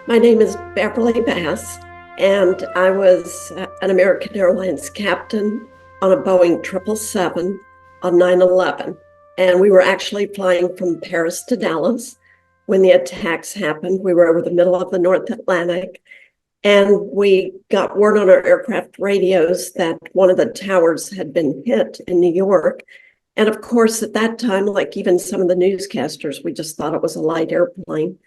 My name is Beverley Bass, and I was an American Airlines captain on a Boeing 777 on 9/11. And we were actually flying from Paris to Dallas when the attacks happened. We were over the middle of the North Atlantic, and we got word on our aircraft radios that one of the towers had been hit in New York. And of course, at that time, like even some of the newscasters, we just thought it was a light airplane.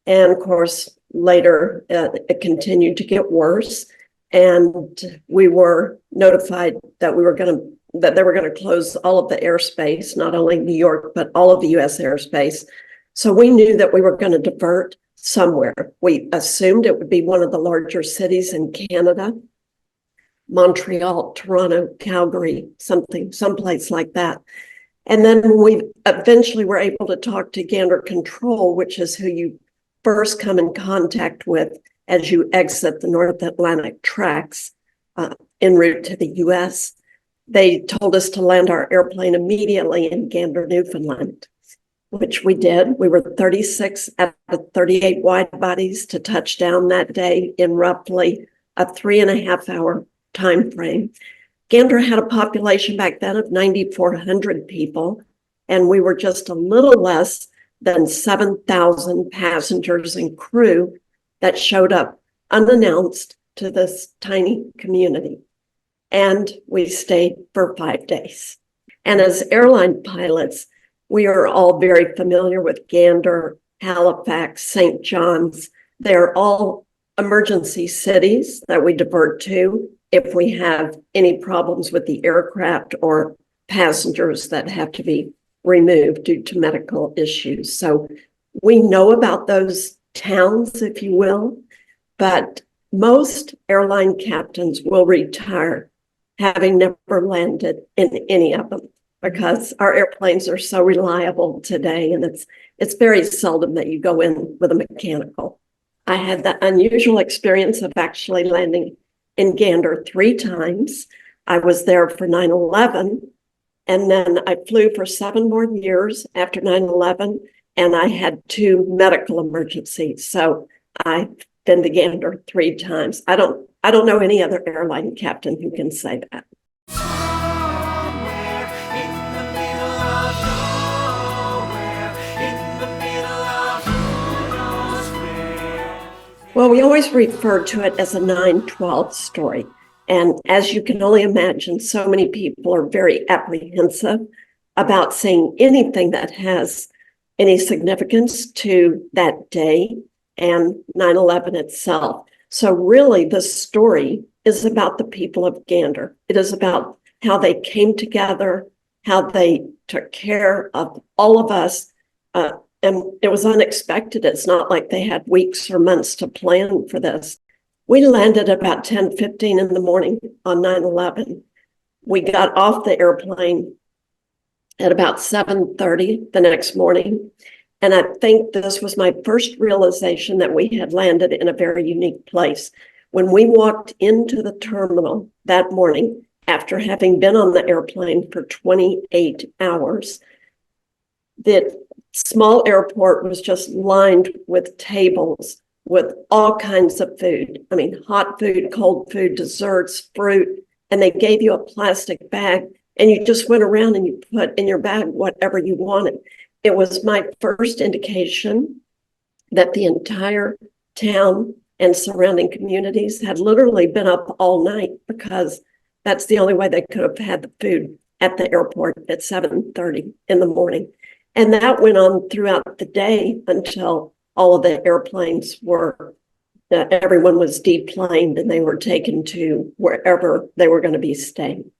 And of course, later it continued to get worse. And we were notified that they were going to close all of the airspace, not only New York, but all of the US airspace. So we knew that we were going to divert somewhere. We assumed it would be one of the larger cities in Canada, Montreal, Toronto, Calgary, someplace like that. And then we eventually were able to talk to Gander Control, which is who you first come in contact with as you exit the North Atlantic tracks en route to the US. They told us to land our airplane immediately in Gander, Newfoundland, which we did. We were 36 out of 38 wide bodies to touch down that day in roughly a 3.5-hour time frame. Gander had a population back then of 9,400 people, and we were just a little less than 7,000 passengers and crew that showed up unannounced to this tiny community. And we stayed for 5 days. And as airline pilots, we are all very familiar with Gander, Halifax, St. John's. They're all emergency cities that we divert to if we have any problems with the aircraft or passengers that have to be removed due to medical issues. So we know about those towns, if you will, but most airline captains will retire having never landed in any of them because our airplanes are so reliable today, and it's very seldom that you go in with a mechanical. I had the unusual experience of actually landing in Gander 3 times. I was there for 9/11, and then I flew for 7 more years after 9/11, and I had 2 medical emergencies. So I've been to Gander 3 times. I don't know any other airline captain who can say that. Well, we always refer to it as a 9/12 story. And as you can only imagine, so many people are very apprehensive about saying anything that has any significance to that day and 9/11 itself. So really, the story is about the people of Gander. It is about how they came together, how they took care of all of us. And it was unexpected. It's not like they had weeks or months to plan for this. We landed about 10:15 in the morning on 9/11. We got off the airplane at about 7:30 the next morning. And I think this was my first realization that we had landed in a very unique place. When we walked into the terminal that morning, after having been on the airplane for 28 hours, the small airport was just lined with tables with all kinds of food. I mean, hot food, cold food, desserts, fruit, and they gave you a plastic bag and you just went around and you put in your bag whatever you wanted. It was my first indication that the entire town and surrounding communities had literally been up all night because that's the only way they could have had the food at the airport at 7:30 in the morning. And that went on throughout the day until all of the airplanes everyone was deplaned and they were taken to wherever they were going to be staying.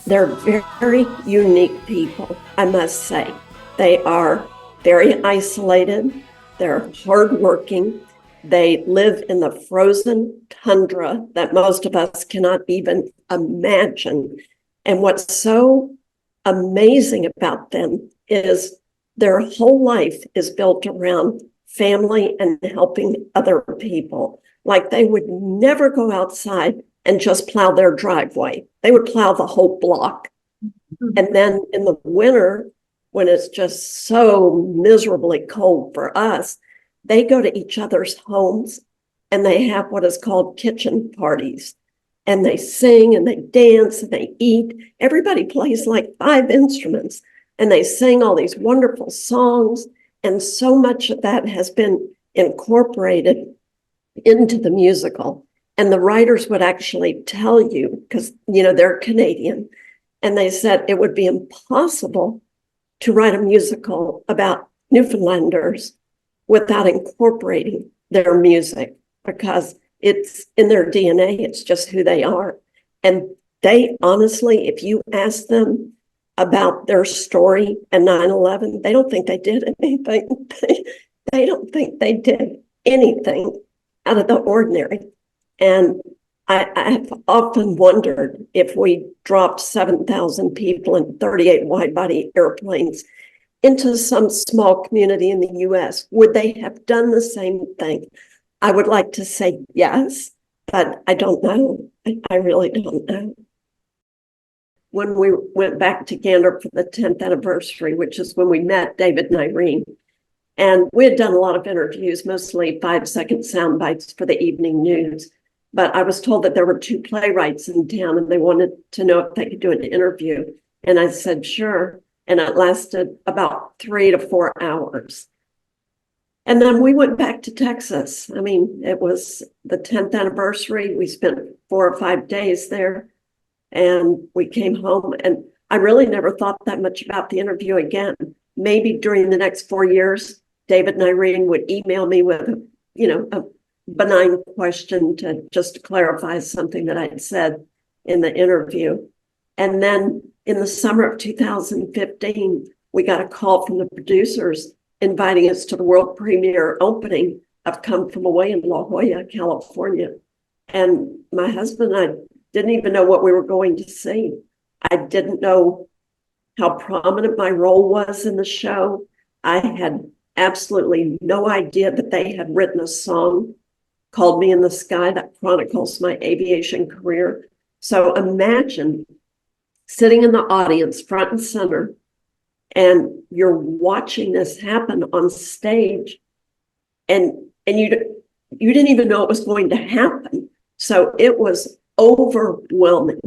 They're very unique people, I must say. They are very isolated. They're hardworking. They live in the frozen tundra that most of us cannot even imagine. And what's so amazing about them is their whole life is built around family and helping other people. Like they would never go outside and just plow their driveway. They would plow the whole block. And then in the winter, when it's just so miserably cold for us, they go to each other's homes and they have what is called kitchen parties. And they sing and they dance and they eat. Everybody plays like 5 instruments and they sing all these wonderful songs. And so much of that has been incorporated into the musical. And the writers would actually tell you, because, they're Canadian, and they said it would be impossible to write a musical about Newfoundlanders without incorporating their music, because it's in their DNA. It's just who they are. And they honestly, if you ask them about their story and 9/11, they don't think they did anything. They don't think they did anything out of the ordinary. And I have often wondered if we dropped 7,000 people in 38 wide-body airplanes into some small community in the US, would they have done the same thing? I would like to say yes, but I don't know. I really don't know. When we went back to Gander for the 10th anniversary, which is when we met David and Irene, and we had done a lot of interviews, mostly 5-second sound bites for the evening news. But I was told that there were 2 playwrights in town and they wanted to know if they could do an interview. And I said, sure. And it lasted about 3 to 4 hours. And then we went back to Texas. I mean, it was the 10th anniversary. We spent 4 or 5 days there and we came home. And I really never thought that much about the interview again. Maybe during the next 4 years, David and Irene would email me with, a benign question to clarify something that I'd said in the interview. And then in the summer of 2015, we got a call from the producers inviting us to the world premiere opening of Come From Away in La Jolla, California. And my husband and I didn't even know what we were going to see. I didn't know how prominent my role was in the show. I had absolutely no idea that they had written a song called Me in the Sky that chronicles my aviation career. So imagine sitting in the audience front and center, and you're watching this happen on stage, and you didn't even know it was going to happen. So it was overwhelming.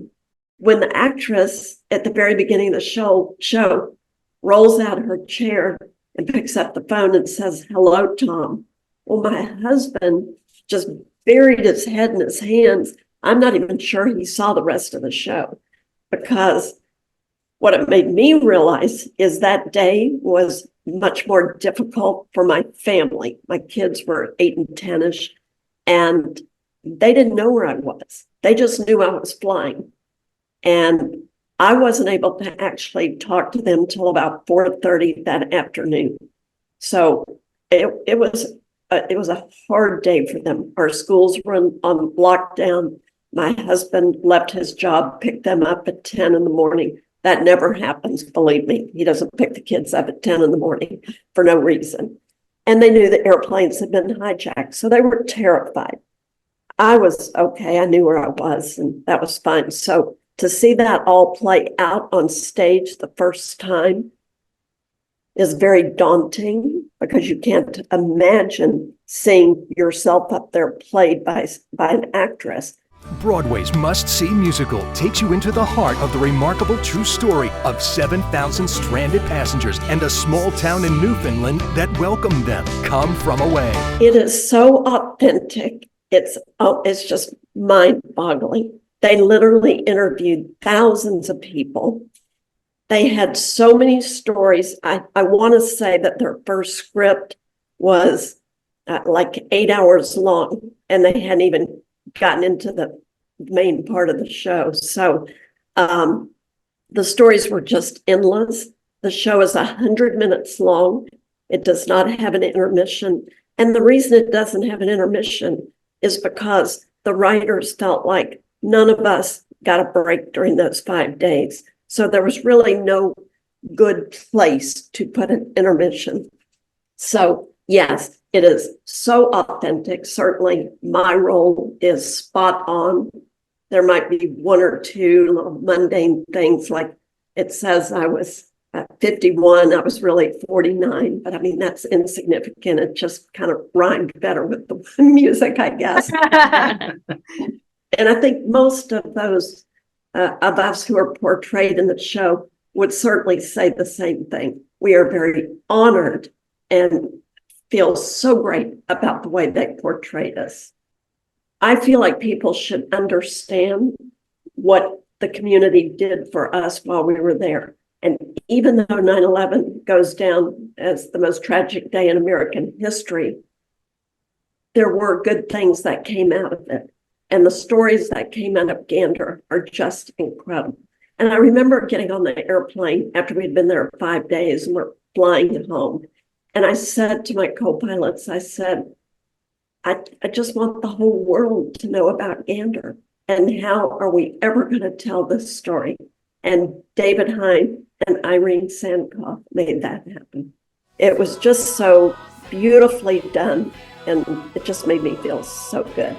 When the actress at the very beginning of the show rolls out her chair and picks up the phone and says, "Hello, Tom." Well, my husband just buried his head in his hands. I'm not even sure he saw the rest of the show, because what it made me realize is that day was much more difficult for my family. My kids were 8 and 10-ish, and they didn't know where I was. They just knew I was flying. And I wasn't able to actually talk to them till about 4:30 that afternoon. So it was a hard day for them. Our schools were on lockdown. My husband left his job, picked them up at 10 in the morning. That never happens, believe me. He doesn't pick the kids up at 10 in the morning for no reason. And they knew the airplanes had been hijacked, so they were terrified. I was okay. I knew where I was, and that was fine. So to see that all play out on stage the first time is very daunting, because you can't imagine seeing yourself up there played by an actress. Broadway's must-see musical takes you into the heart of the remarkable true story of 7,000 stranded passengers and a small town in Newfoundland that welcomed them. Come From Away. It is so authentic. It's just mind-boggling. They literally interviewed thousands of people. They had so many stories. I want to say that their first script was like 8 hours long, and they hadn't even gotten into the main part of the show. So the stories were just endless. The show is 100 minutes long. It does not have an intermission. And the reason it doesn't have an intermission is because the writers felt like none of us got a break during those 5 days. So there was really no good place to put an intermission. So Yes, it is so authentic. Certainly, my role is spot on. There might be one or two little mundane things, like it says I was 51, I was really 49, but I mean, that's insignificant. It just kind of rhymed better with the music, I guess. And I think most of those of us who are portrayed in the show would certainly say the same thing. We are very honored and feel so great about the way they portrayed us. I feel like people should understand what the community did for us while we were there. And even though 9/11 goes down as the most tragic day in American history, there were good things that came out of it. And the stories that came out of Gander are just incredible. And I remember getting on the airplane after we'd been there 5 days and we're flying home. And I said to my co-pilots, I said, I just want the whole world to know about Gander. And how are we ever going to tell this story? And David Hine and Irene Sankoff made that happen. It was just so beautifully done. And it just made me feel so good.